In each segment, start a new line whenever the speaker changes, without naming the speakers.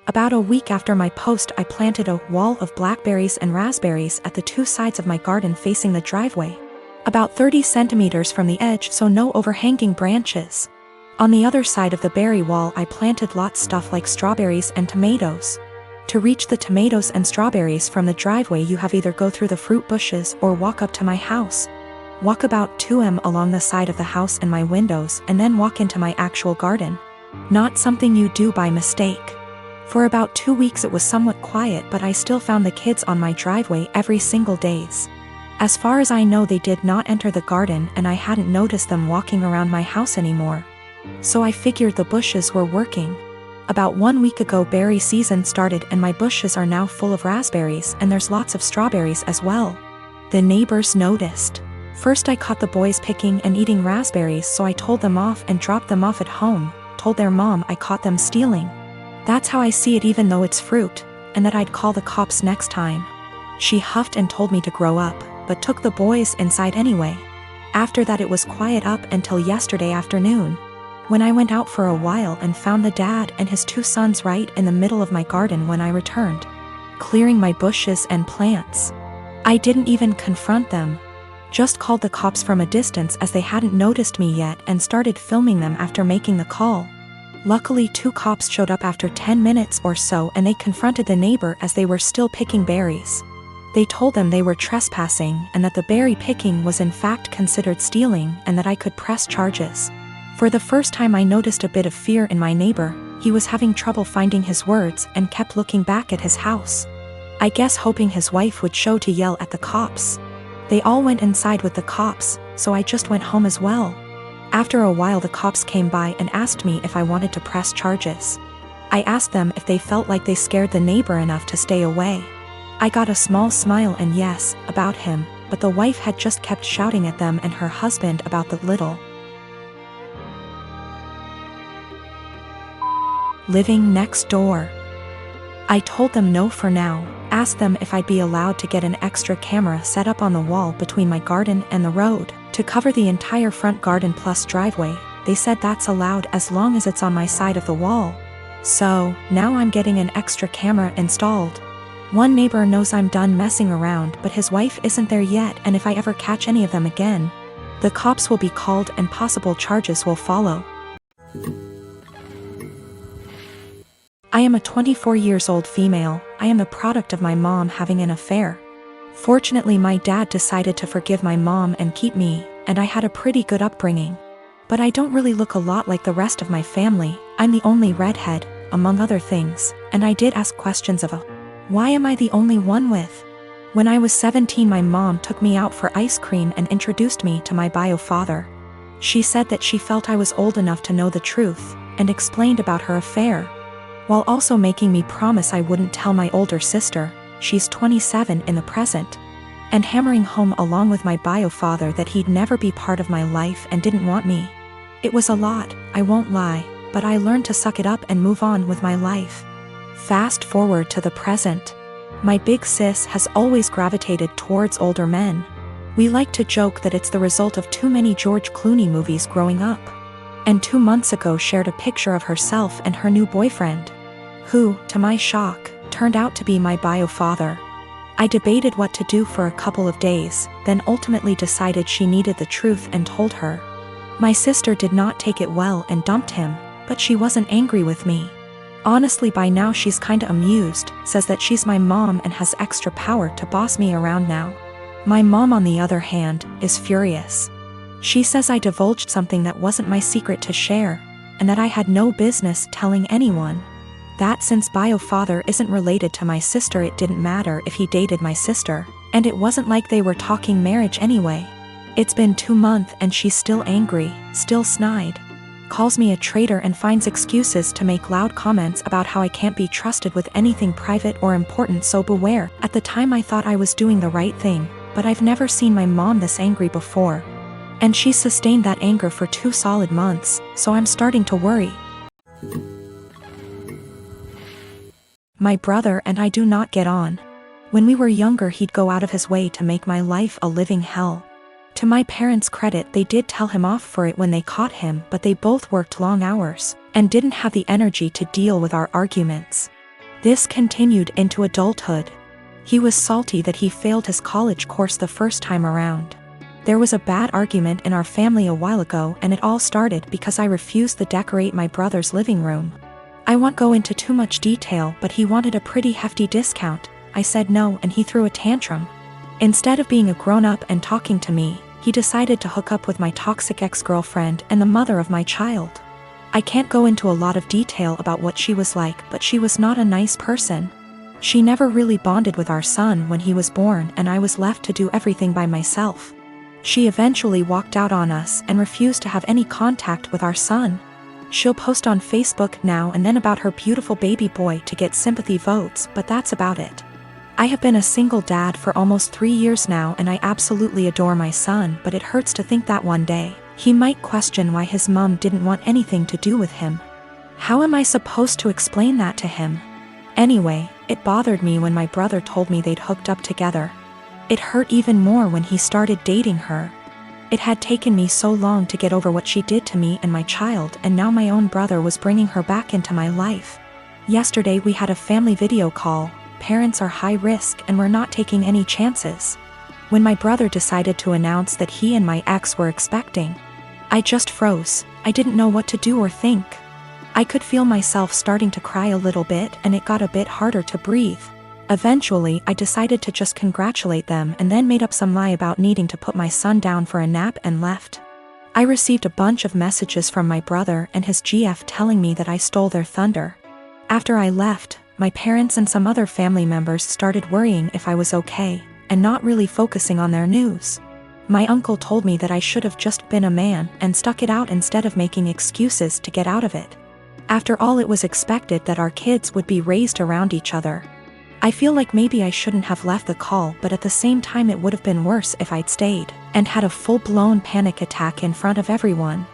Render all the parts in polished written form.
About a week after my post, I planted a wall of blackberries and raspberries at the two sides of my garden facing the driveway. About 30 centimeters from the edge, so no overhanging branches. On the other side of the berry wall, I planted lots stuff like strawberries and tomatoes. To reach the tomatoes and strawberries from the driveway, you have either go through the fruit bushes or walk up to my house. Walk about 2 m along the side of the house and my windows, and then walk into my actual garden. Not something you do by mistake. For about 2 weeks it was somewhat quiet, but I still found the kids on my driveway every single days. As far as I know, they did not enter the garden, and I hadn't noticed them walking around my house anymore. So I figured the bushes were working. About 1 week ago, berry season started, and my bushes are now full of raspberries, and there's lots of strawberries as well. The neighbors noticed. First I caught the boys picking and eating raspberries, so I told them off and dropped them off at home, told their mom I caught them stealing. That's how I see it, even though it's fruit, and that I'd call the cops next time. She huffed and told me to grow up, but took the boys inside anyway. After that it was quiet up until yesterday afternoon, when I went out for a while and found the dad and his 2 sons right in the middle of my garden when I returned, clearing my bushes and plants. I didn't even confront them. Just called the cops from a distance as they hadn't noticed me yet, and started filming them after making the call. Luckily 2 cops showed up after 10 minutes or so, and they confronted the neighbor as they were still picking berries. They told them they were trespassing and that the berry picking was in fact considered stealing, and that I could press charges. For the first time I noticed a bit of fear in my neighbor. He was having trouble finding his words and kept looking back at his house. I guess hoping his wife would show to yell at the cops. They all went inside with the cops, so I just went home as well. After a while the cops came by and asked me if I wanted to press charges. I asked them if they felt like they scared the neighbor enough to stay away. I got a small smile and yes, about him, but the wife had just kept shouting at them and her husband about the little living next door. I told them no for now, asked them if I'd be allowed to get an extra camera set up on the wall between my garden and the road, to cover the entire front garden plus driveway. They said that's allowed as long as it's on my side of the wall. So, now I'm getting an extra camera installed. One neighbor knows I'm done messing around, but his wife isn't there yet, and if I ever catch any of them again, the cops will be called and possible charges will follow. I am a 24 years old female. I am the product of my mom having an affair. Fortunately my dad decided to forgive my mom and keep me, and I had a pretty good upbringing. But I don't really look a lot like the rest of my family. I'm the only redhead, among other things, and I did ask questions of why am I the only one with? When I was 17 my mom took me out for ice cream and introduced me to my bio father. She said that she felt I was old enough to know the truth, and explained about her affair, while also making me promise I wouldn't tell my older sister, she's 27 in the present, and hammering home along with my bio father that he'd never be part of my life and didn't want me. It was a lot, I won't lie, but I learned to suck it up and move on with my life. Fast forward to the present. My big sis has always gravitated towards older men. We like to joke that it's the result of too many George Clooney movies growing up. And 2 months ago shared a picture of herself and her new boyfriend, who, to my shock, turned out to be my bio father. I debated what to do for a couple of days, then ultimately decided she needed the truth and told her. My sister did not take it well and dumped him, but she wasn't angry with me. Honestly by now she's kinda amused, says that she's my mom and has extra power to boss me around now. My mom on the other hand, is furious. She says I divulged something that wasn't my secret to share, and that I had no business telling anyone. That since bio father isn't related to my sister it didn't matter if he dated my sister, and it wasn't like they were talking marriage anyway. It's been 2 months and she's still angry, still snide. Calls me a traitor and finds excuses to make loud comments about how I can't be trusted with anything private or important, so beware. At the time I thought I was doing the right thing, but I've never seen my mom this angry before. And she's sustained that anger for 2 solid months, so I'm starting to worry. My brother and I do not get on. When we were younger he'd go out of his way to make my life a living hell. To my parents' credit they did tell him off for it when they caught him, but they both worked long hours, and didn't have the energy to deal with our arguments. This continued into adulthood. He was salty that he failed his college course the first time around. There was a bad argument in our family a while ago, and it all started because I refused to decorate my brother's living room. I won't go into too much detail, but he wanted a pretty hefty discount. I said no, and he threw a tantrum. Instead of being a grown-up and talking to me, he decided to hook up with my toxic ex-girlfriend and the mother of my child. I can't go into a lot of detail about what she was like, but she was not a nice person. She never really bonded with our son when he was born, and I was left to do everything by myself. She eventually walked out on us and refused to have any contact with our son. She'll post on Facebook now and then about her beautiful baby boy to get sympathy votes, but that's about it. I have been a single dad for almost 3 years now, and I absolutely adore my son, but it hurts to think that one day he might question why his mom didn't want anything to do with him. How am I supposed to explain that to him? Anyway, it bothered me when my brother told me they'd hooked up together. It hurt even more when he started dating her. It had taken me so long to get over what she did to me and my child, and now my own brother was bringing her back into my life. Yesterday we had a family video call. Parents are high risk and we're not taking any chances. When my brother decided to announce that he and my ex were expecting, I just froze. I didn't know what to do or think. I could feel myself starting to cry a little bit, and it got a bit harder to breathe. Eventually, I decided to just congratulate them and then made up some lie about needing to put my son down for a nap and left. I received a bunch of messages from my brother and his GF telling me that I stole their thunder. After I left, my parents and some other family members started worrying if I was okay, and not really focusing on their news. My uncle told me that I should have just been a man and stuck it out instead of making excuses to get out of it. After all, it was expected that our kids would be raised around each other. I feel like maybe I shouldn't have left the call, but at the same time it would have been worse if I'd stayed and had a full-blown panic attack in front of everyone.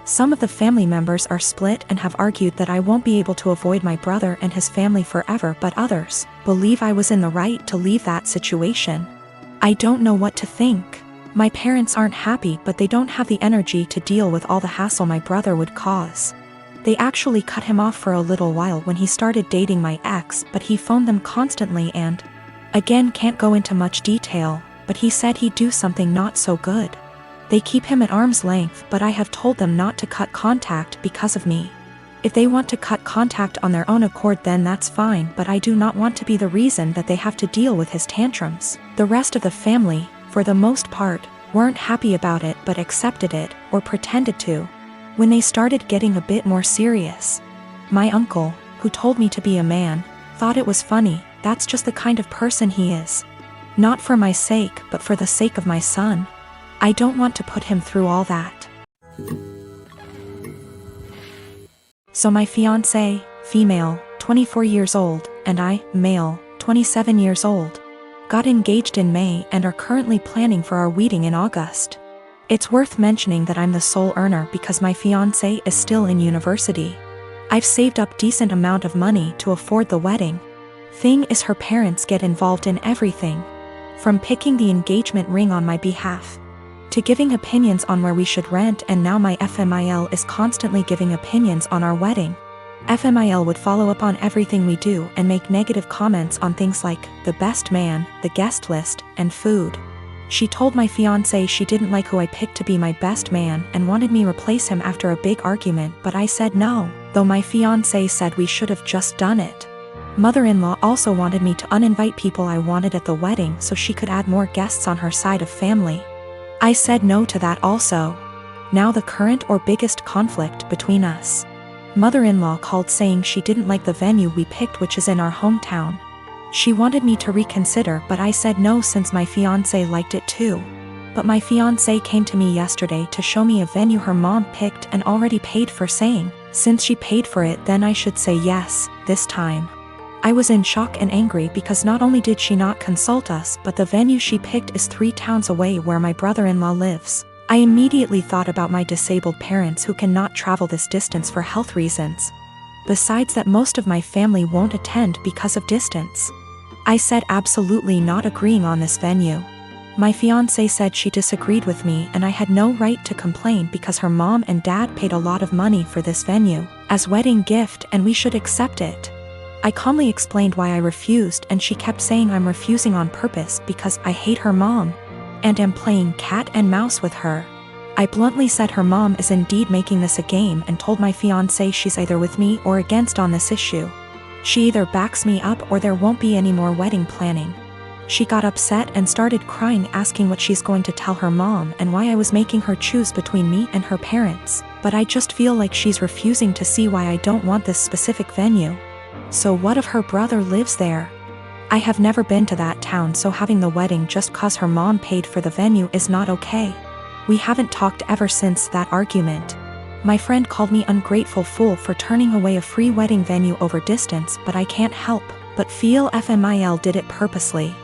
Some of the family members are split and have argued that I won't be able to avoid my brother and his family forever, but others believe I was in the right to leave that situation. I don't know what to think. My parents aren't happy, but they don't have the energy to deal with all the hassle my brother would cause. They actually cut him off for a little while when he started dating my ex, but he phoned them constantly and, again, can't go into much detail, but he said he'd do something not so good. They keep him at arm's length, but I have told them not to cut contact because of me. If they want to cut contact on their own accord, then that's fine, but I do not want to be the reason that they have to deal with his tantrums. The rest of the family, for the most part, weren't happy about it but accepted it, or pretended to. When they started getting a bit more serious, my uncle, who told me to be a man, thought it was funny. That's just the kind of person he is. Not for my sake, but for the sake of my son. I don't want to put him through all that. So my fiancé, female, 24 years old, and I, male, 27 years old, got engaged in May and are currently planning for our wedding in August. It's worth mentioning that I'm the sole earner because my fiancé is still in university. I've saved up decent amount of money to afford the wedding. Thing is, her parents get involved in everything, from picking the engagement ring on my behalf, to giving opinions on where we should rent, and now my FMIL is constantly giving opinions on our wedding. FMIL would follow up on everything we do and make negative comments on things like the best man, the guest list, and food. She told my fiancé she didn't like who I picked to be my best man and wanted me replace him after a big argument, but I said no, though my fiancé said we should have just done it. Mother-in-law also wanted me to uninvite people I wanted at the wedding so she could add more guests on her side of family. I said no to that also. Now the current or biggest conflict between us. Mother-in-law called saying she didn't like the venue we picked, which is in our hometown. She wanted me to reconsider, but I said no since my fiancé liked it too. But my fiancé came to me yesterday to show me a venue her mom picked and already paid for, saying, since she paid for it, then I should say yes, this time. I was in shock and angry because not only did she not consult us, but the venue she picked is 3 towns away where my brother-in-law lives. I immediately thought about my disabled parents who cannot travel this distance for health reasons. Besides that, most of my family won't attend because of distance. I said absolutely not, agreeing on this venue. My fiancé said she disagreed with me and I had no right to complain because her mom and dad paid a lot of money for this venue as wedding gift and we should accept it. I calmly explained why I refused, and she kept saying I'm refusing on purpose because I hate her mom and am playing cat and mouse with her. I bluntly said her mom is indeed making this a game and told my fiancé she's either with me or against on this issue. She either backs me up or there won't be any more wedding planning. She got upset and started crying, asking what she's going to tell her mom and why I was making her choose between me and her parents, but I just feel like she's refusing to see why I don't want this specific venue. So what if her brother lives there? I have never been to that town, so having the wedding just cause her mom paid for the venue is not okay. We haven't talked ever since that argument. My friend called me ungrateful fool for turning away a free wedding venue over distance, but I can't help but feel FMIL did it purposely.